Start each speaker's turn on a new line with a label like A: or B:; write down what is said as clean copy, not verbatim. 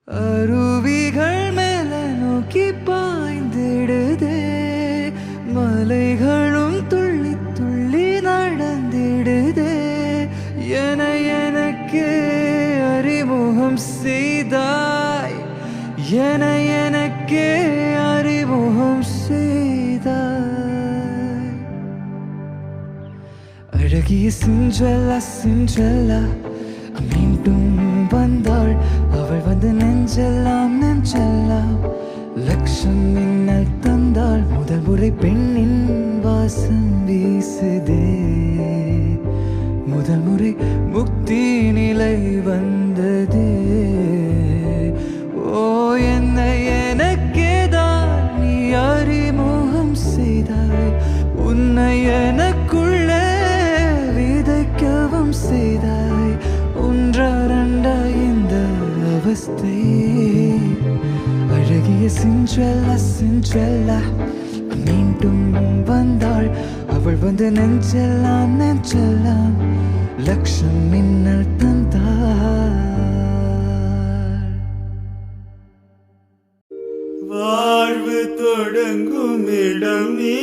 A: அருவிகள் மேல நோக்கி பாய்ந்திடுதே, மலைகளும் துள்ளி துள்ளி நடந்திடுதே. எனக்கே அறிமுகம் செய்தாய், எனக்கே அறிமுகம் செய்தாய். அழகிய சிண்ட்ரெல்லா சிண்ட்ரெல்லா மீண்டும் வந்தாள். அவள் வந்து நெஞ்செல்லாம் நெஞ்செல்லாம் லட்சம் மின்னல் தந்தாள். முதல் முறை பெண்ணின் வாசம் வீசுதே, முதல் முறை முக்தி நிலை வந்ததே. ஓ என்னை எனக்கேதான் நீ அறிமுகம் செய்தாய், உன்னை எனக்குள்ளே விதைக்கவும் செய்தாய். ஒன்றா ரெண்டா இந்த அவஸ்தை. அழகிய சிண்ட்ரெல்லா சிண்ட்ரெல்லா மீண்டும் வந்தாள். அவள் வந்து நெஞ்செல்லாம் நெஞ்செல்லாம் லட்சம் மின்னல் தந்தாள்.
B: வாழ்வு தொடங்கும் இடம் நீ